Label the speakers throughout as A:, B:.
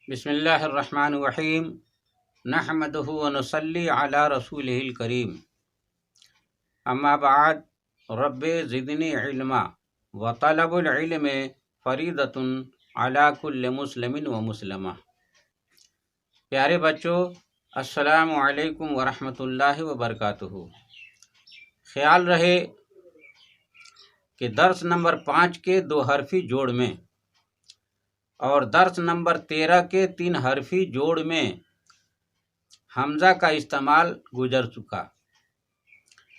A: بسم اللہ الرحمن الرحیم نحمدہ ونصلی علی رسولہ الکریم اما بعد رب زدنی علما وطلب العلم فریضۃ علی کل مسلم و مسلمہ۔ پیارے بچوں، السلام علیکم ورحمۃ اللہ وبرکاتہ۔ خیال رہے کہ درس نمبر 5 کے 2 حرفی جوڑ میں اور درس نمبر 13 کے 3 حرفی جوڑ میں حمزہ کا استعمال گزر چکا۔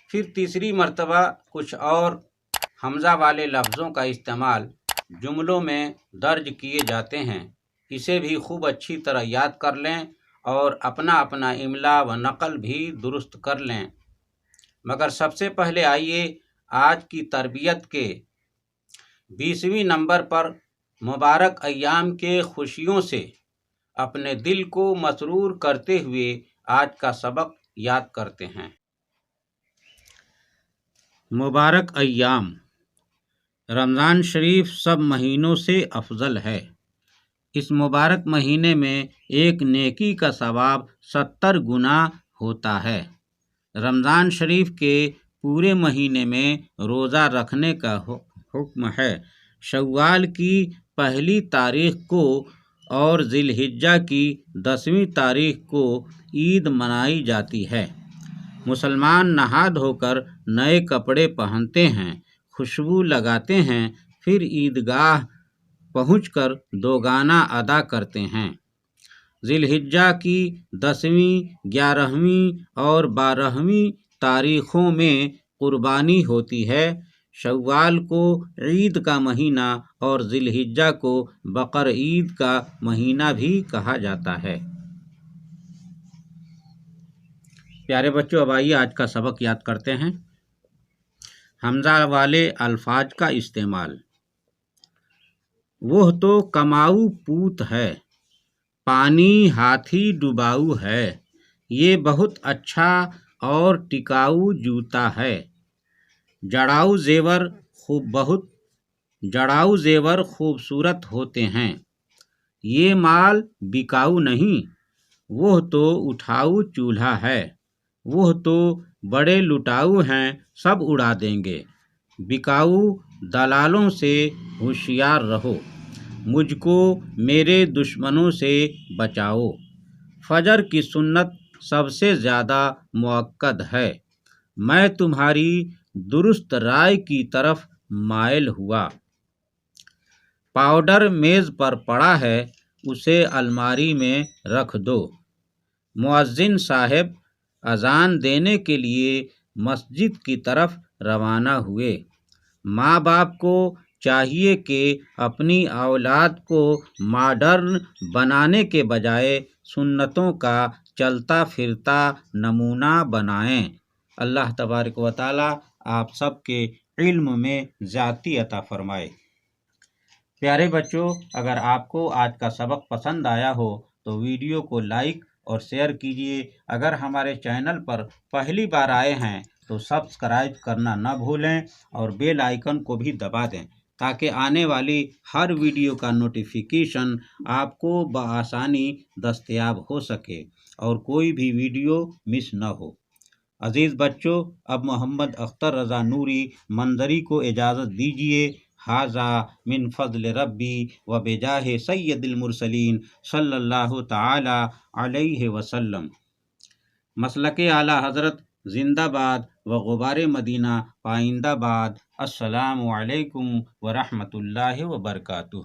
A: پھر تیسری مرتبہ کچھ اور حمزہ والے لفظوں کا استعمال جملوں میں درج کیے جاتے ہیں۔ اسے بھی خوب اچھی طرح یاد کر لیں اور اپنا اپنا املا و نقل بھی درست کر لیں۔ مگر سب سے پہلے آئیے آج کی تربیت کے 20ویں نمبر پر مبارک ایام کے خوشیوں سے اپنے دل کو مسرور کرتے ہوئے آج کا سبق یاد کرتے ہیں۔ مبارک ایام۔ رمضان شریف سب مہینوں سے افضل ہے۔ اس مبارک مہینے میں ایک نیکی کا ثواب 70 گنا ہوتا ہے۔ رمضان شریف کے پورے مہینے میں روزہ رکھنے کا حکم ہے۔ شوال کی پہلی تاریخ کو اور ذی الحجہ کی 10ویں تاریخ کو عید منائی جاتی ہے۔ مسلمان نہا دھو کر نئے کپڑے پہنتے ہیں، خوشبو لگاتے ہیں، پھر عیدگاہ پہنچ کر دوگانہ ادا کرتے ہیں۔ ذی الحجہ کی 10ویں، 11ویں اور 12ویں تاریخوں میں قربانی ہوتی ہے۔ شوال کو عید کا مہینہ اور ذی الحجہ کو بقر عید کا مہینہ بھی کہا جاتا ہے۔ پیارے بچوں، اب آئیے آج کا سبق یاد کرتے ہیں۔ حمزہ والے الفاظ کا استعمال۔ وہ تو کماؤ پوت ہے، پانی ہاتھی ڈباؤ ہے، یہ بہت اچھا اور ٹکاؤ جوتا ہے، جڑاؤ زیور خوبصورت ہوتے ہیں، یہ مال بکاؤ نہیں، وہ تو اٹھاؤ چولہا ہے، وہ تو بڑے لٹاؤ ہیں، سب اڑا دیں گے، بکاؤ دلالوں سے ہوشیار رہو، مجھ کو میرے دشمنوں سے بچاؤ، فجر کی سنت سب سے زیادہ مؤکد ہے، میں تمہاری درست رائے کی طرف مائل ہوا، پاؤڈر میز پر پڑا ہے، اسے الماری میں رکھ دو، مؤذن صاحب اذان دینے کے لیے مسجد کی طرف روانہ ہوئے۔ ماں باپ کو چاہیے کہ اپنی اولاد کو ماڈرن بنانے کے بجائے سنتوں کا چلتا پھرتا نمونہ بنائیں۔ اللہ تبارک و تعالی آپ سب کے علم میں زیادتی عطا فرمائے۔ پیارے بچوں، اگر آپ کو آج کا سبق پسند آیا ہو تو ویڈیو کو لائک اور شیئر کیجیے۔ اگر ہمارے چینل پر پہلی بار آئے ہیں تو سبسکرائب کرنا نہ بھولیں اور بیل آئیکن کو بھی دبا دیں تاکہ آنے والی ہر ویڈیو کا نوٹیفیکیشن آپ کو بآسانی دستیاب ہو سکے اور کوئی بھی ویڈیو مس نہ ہو۔ عزیز بچوں، اب محمد اختر رضا نوری منظری کو اجازت دیجیے۔ ھذا من فضل ربی و بجاہ سید المرسلین صلی اللہ تعالی علیہ وسلم۔ مسلک اعلیٰ حضرت زندہ باد و غبار مدینہ پائندہ باد۔ السلام علیکم ورحمۃ اللہ وبرکاتہ۔